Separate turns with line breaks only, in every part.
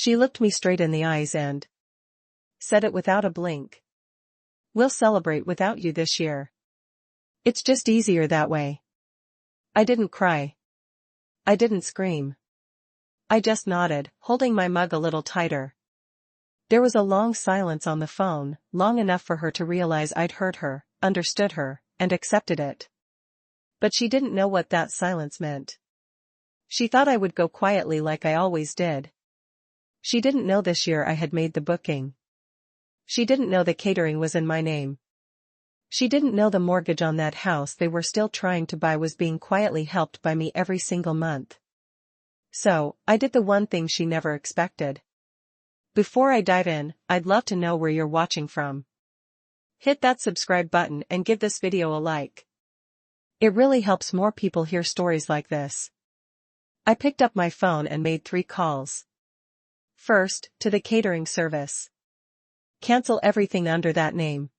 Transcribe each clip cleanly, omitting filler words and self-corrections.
She looked me straight in the eyes and said it without a blink. "We'll celebrate without you this year. It's just easier that way." I didn't cry. I didn't scream. I just nodded, holding my mug a little tighter. There was a long silence on the phone, long enough for her to realize I'd heard her, understood her, and accepted it. But she didn't know what that silence meant. She thought I would go quietly like I always did. She didn't know this year I had made the booking. She didn't know the catering was in my name. She didn't know the mortgage on that house they were still trying to buy was being quietly helped by me every single month. So, I did the one thing she never expected. Before I dive in, I'd love to know where you're watching from. Hit that subscribe button and give this video a like. It really helps more people hear stories like this. I picked up my phone and made 3 calls. First, to the catering service. Cancel everything under that name.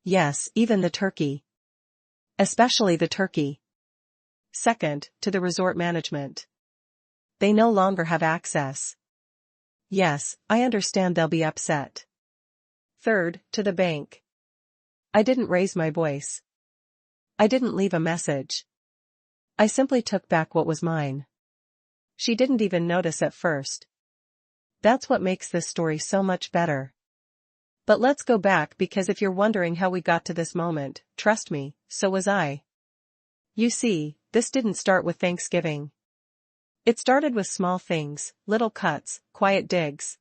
Yes, even the turkey. Especially the turkey. Second, to the resort management. They no longer have access. Yes, I understand they'll be upset. Third, to the bank. I didn't raise my voice. I didn't leave a message. I simply took back what was mine. She didn't even notice at first. That's what makes this story so much better. But let's go back, because if you're wondering how we got to this moment, trust me, so was I. You see, this didn't start with Thanksgiving. It started with small things, little cuts, quiet digs.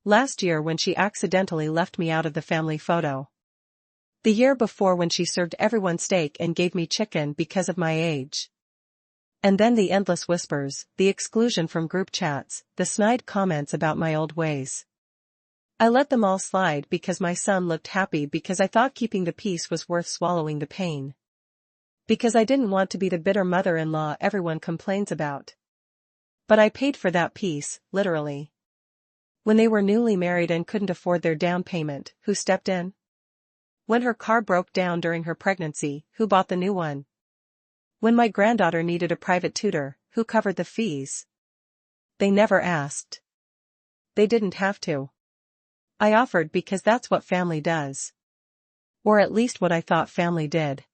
Last year when she accidentally left me out of the family photo. The year before when she served everyone steak and gave me chicken because of my age. And then the endless whispers, the exclusion from group chats, the snide comments about my old ways. I let them all slide because my son looked happy, because I thought keeping the peace was worth swallowing the pain. Because I didn't want to be the bitter mother-in-law everyone complains about. But I paid for that peace, literally. When they were newly married and couldn't afford their down payment, who stepped in? When her car broke down during her pregnancy, who bought the new one? When my granddaughter needed a private tutor, who covered the fees? They never asked. They didn't have to. I offered because that's what family does. Or at least what I thought family did.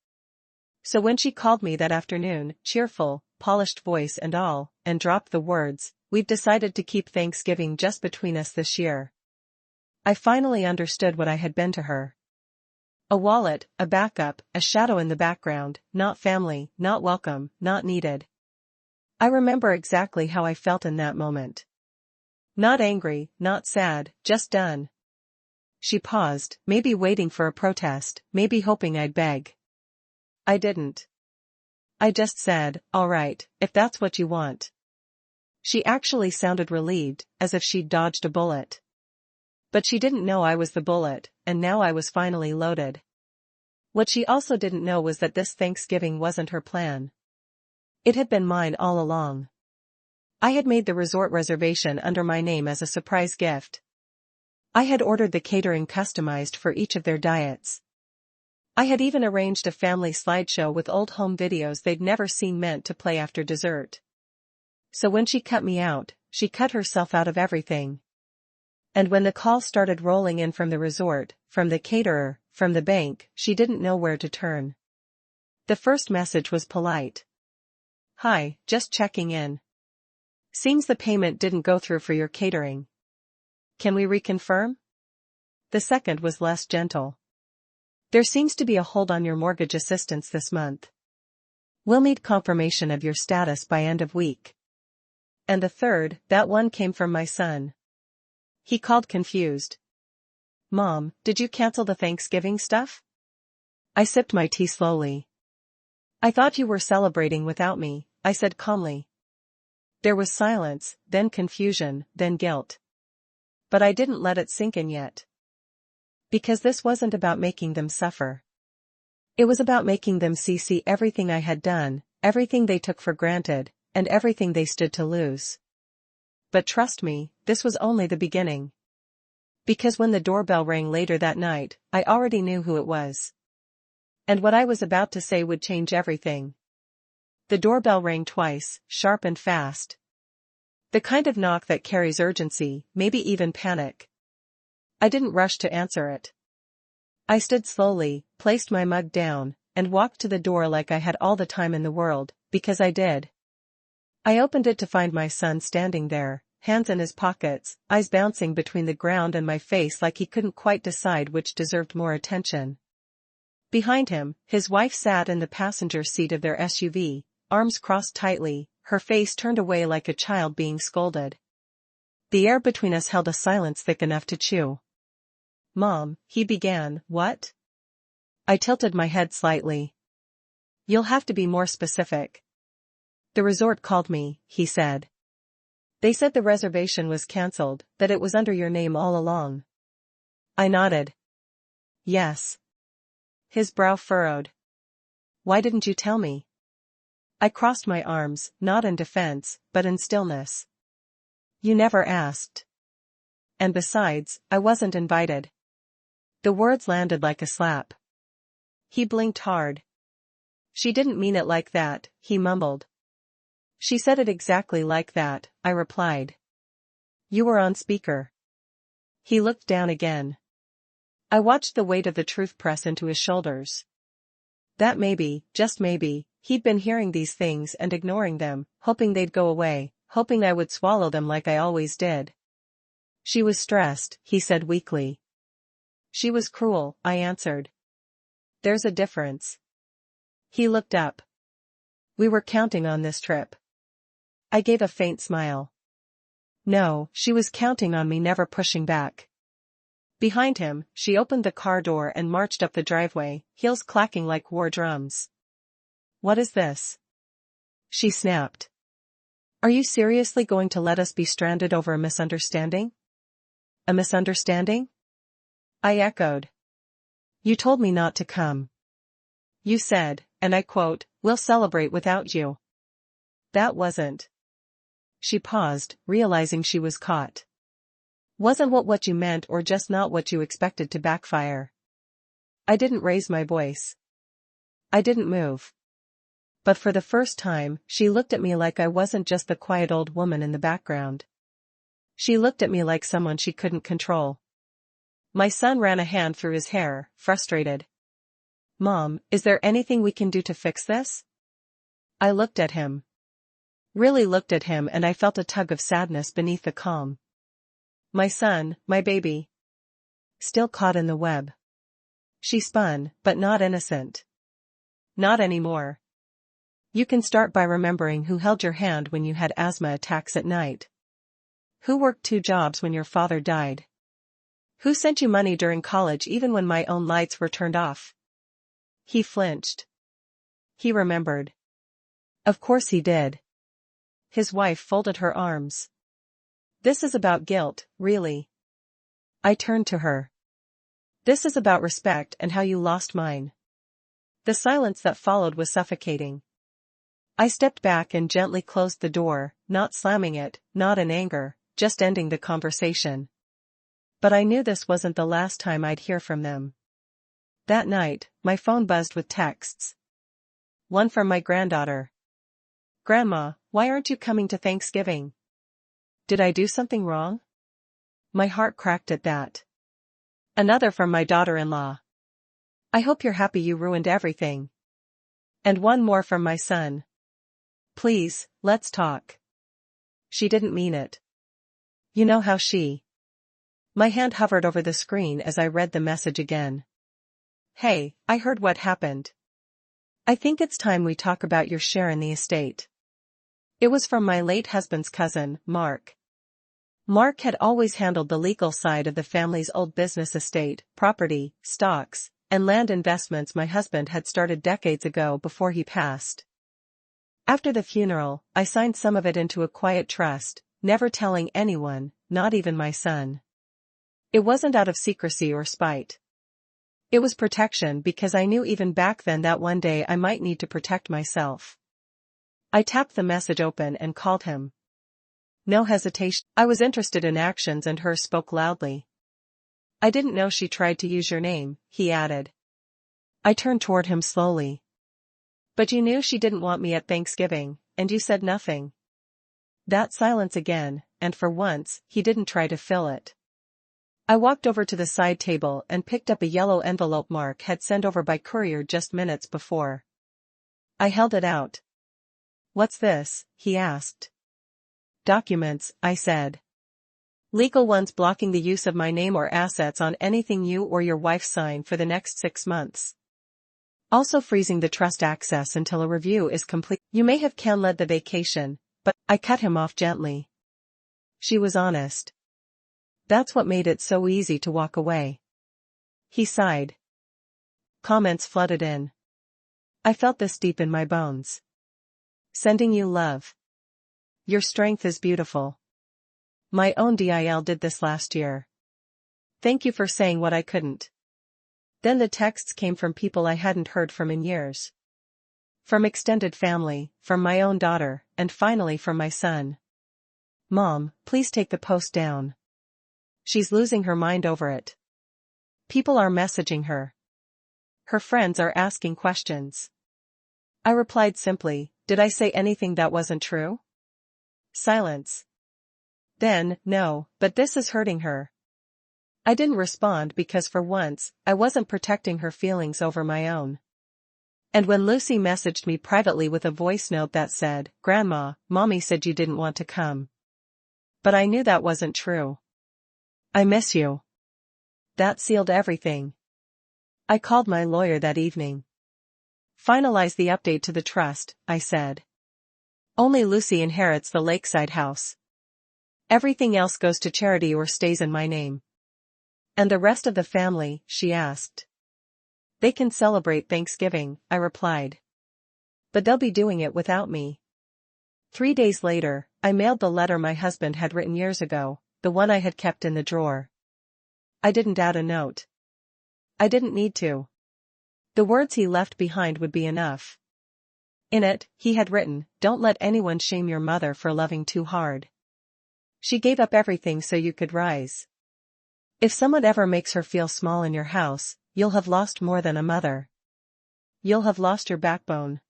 So when she called me that afternoon, cheerful, polished voice and all, and dropped the words, "We've decided to keep Thanksgiving just between us this year," I finally understood what I had been to her. A wallet, a backup, a shadow in the background, not family, not welcome, not needed. I remember exactly how I felt in that moment. Not angry, not sad, just done. She paused, maybe waiting for a protest, maybe hoping I'd beg. I didn't. I just said, "All right, if that's what you want." She actually sounded relieved, as if she'd dodged a bullet. But she didn't know I was the bullet, and now I was finally loaded. What she also didn't know was that this Thanksgiving wasn't her plan. It had been mine all along. I had made the resort reservation under my name as a surprise gift. I had ordered the catering customized for each of their diets. I had even arranged a family slideshow with old home videos they'd never seen meant to play after dessert. So when she cut me out, she cut herself out of everything. And when the call started rolling in from the resort, from the caterer, from the bank, she didn't know where to turn. The first message was polite. "Hi, just checking in. Seems the payment didn't go through for your catering. Can we reconfirm?" The second was less gentle. "There seems to be a hold on your mortgage assistance this month. We'll need confirmation of your status by end of week." And the third, that one came from my son. He called confused. "Mom, did you cancel the Thanksgiving stuff?" I sipped my tea slowly. "I thought you were celebrating without me," I said calmly. There was silence, then confusion, then guilt. But I didn't let it sink in yet. Because this wasn't about making them suffer. It was about making them see everything I had done, everything they took for granted, and everything they stood to lose. But trust me, this was only the beginning. Because when the doorbell rang later that night, I already knew who it was. And what I was about to say would change everything. The doorbell rang twice, sharp and fast. The kind of knock that carries urgency, maybe even panic. I didn't rush to answer it. I stood slowly, placed my mug down, and walked to the door like I had all the time in the world, because I did. I opened it to find my son standing there, hands in his pockets, eyes bouncing between the ground and my face like he couldn't quite decide which deserved more attention. Behind him, his wife sat in the passenger seat of their SUV, arms crossed tightly, her face turned away like a child being scolded. The air between us held a silence thick enough to chew. "Mom," he began. "What?" I tilted my head slightly. "You'll have to be more specific." "The resort called me," he said. "They said the reservation was cancelled, that it was under your name all along." I nodded. "Yes." His brow furrowed. "Why didn't you tell me?" I crossed my arms, not in defense, but in stillness. "You never asked. And besides, I wasn't invited." The words landed like a slap. He blinked hard. "She didn't mean it like that," he mumbled. "She said it exactly like that," I replied. "You were on speaker." He looked down again. I watched the weight of the truth press into his shoulders. That maybe, just maybe, he'd been hearing these things and ignoring them, hoping they'd go away, hoping I would swallow them like I always did. "She was stressed," he said weakly. "She was cruel," I answered. "There's a difference." He looked up. "We were counting on this trip." I gave a faint smile. No, she was counting on me never pushing back. Behind him, she opened the car door and marched up the driveway, heels clacking like war drums. "What is this?" she snapped. "Are you seriously going to let us be stranded over a misunderstanding?" "A misunderstanding?" I echoed. "You told me not to come. You said, and I quote, 'We'll celebrate without you.' That wasn't." She paused, realizing she was caught. "Wasn't what you meant or just not what you expected to backfire?" I didn't raise my voice. I didn't move. But for the first time, she looked at me like I wasn't just the quiet old woman in the background. She looked at me like someone she couldn't control. My son ran a hand through his hair, frustrated. "Mom, is there anything we can do to fix this?" I looked at him. Really looked at him, and I felt a tug of sadness beneath the calm. My son, my baby. Still caught in the web. She spun, but not innocent. "Not anymore. You can start by remembering who held your hand when you had asthma attacks at night. Who worked 2 jobs when your father died? Who sent you money during college even when my own lights were turned off?" He flinched. He remembered. Of course he did. His wife folded her arms. "This is about guilt, really." I turned to her. "This is about respect and how you lost mine." The silence that followed was suffocating. I stepped back and gently closed the door, not slamming it, not in anger, just ending the conversation. But I knew this wasn't the last time I'd hear from them. That night, my phone buzzed with texts. One from my granddaughter. "Grandma, why aren't you coming to Thanksgiving? Did I do something wrong?" My heart cracked at that. Another from my daughter-in-law. "I hope you're happy you ruined everything." And one more from my son. "Please, let's talk." She didn't mean it. You know how she... My hand hovered over the screen as I read the message again. "Hey, I heard what happened. I think it's time we talk about your share in the estate." It was from my late husband's cousin, Mark. Mark had always handled the legal side of the family's old business estate, property, stocks, and land investments my husband had started decades ago before he passed. After the funeral, I signed some of it into a quiet trust, never telling anyone, not even my son. It wasn't out of secrecy or spite. It was protection because I knew even back then that one day I might need to protect myself. I tapped the message open and called him. No hesitation. I was interested in actions and hers spoke loudly. "I didn't know she tried to use your name," he added. I turned toward him slowly. "But you knew she didn't want me at Thanksgiving, and you said nothing." That silence again, and for once, he didn't try to fill it. I walked over to the side table and picked up a yellow envelope Mark had sent over by courier just minutes before. I held it out. "What's this?" he asked. "Documents," I said. "Legal ones blocking the use of my name or assets on anything you or your wife sign for the next 6 months. Also freezing the trust access until a review is complete. You may have canceled the vacation, but..." I cut him off gently. She was honest. That's what made it so easy to walk away. He sighed. Comments flooded in. I felt this deep in my bones. "Sending you love. Your strength is beautiful. My own DIL did this last year. Thank you for saying what I couldn't." Then the texts came from people I hadn't heard from in years. From extended family, from my own daughter, and finally from my son. "Mom, please take the post down. She's losing her mind over it. People are messaging her. Her friends are asking questions." I replied simply, "Did I say anything that wasn't true?" Silence. Then, "No, but this is hurting her." I didn't respond because for once, I wasn't protecting her feelings over my own. And when Lucy messaged me privately with a voice note that said, "Grandma, Mommy said you didn't want to come." But I knew that wasn't true. "I miss you." That sealed everything. I called my lawyer that evening. "Finalize the update to the trust," I said. "Only Lucy inherits the lakeside house. Everything else goes to charity or stays in my name." "And the rest of the family?" she asked. "They can celebrate Thanksgiving," I replied. "But they'll be doing it without me." 3 days later, I mailed the letter my husband had written years ago, the one I had kept in the drawer. I didn't add a note. I didn't need to. The words he left behind would be enough. In it, he had written, "Don't let anyone shame your mother for loving too hard. She gave up everything so you could rise. If someone ever makes her feel small in your house, you'll have lost more than a mother. You'll have lost your backbone."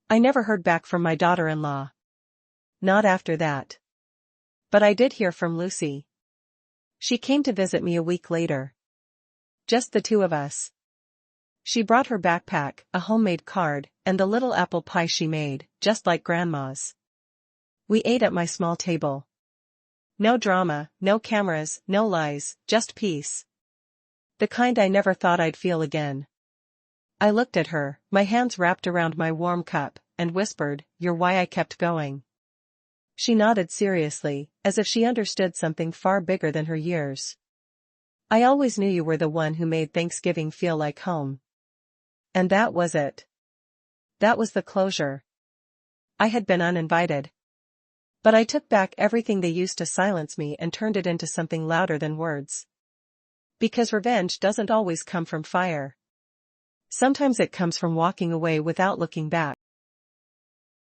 I never heard back from my daughter-in-law. Not after that. But I did hear from Lucy. She came to visit me a week later. Just the two of us. She brought her backpack, a homemade card, and the little apple pie she made, just like Grandma's. We ate at my small table. No drama, no cameras, no lies, just peace. The kind I never thought I'd feel again. I looked at her, my hands wrapped around my warm cup, and whispered, "You're why I kept going." She nodded seriously, as if she understood something far bigger than her years. "I always knew you were the one who made Thanksgiving feel like home." And that was it. That was the closure. I had been uninvited. But I took back everything they used to silence me and turned it into something louder than words. Because revenge doesn't always come from fire. Sometimes it comes from walking away without looking back.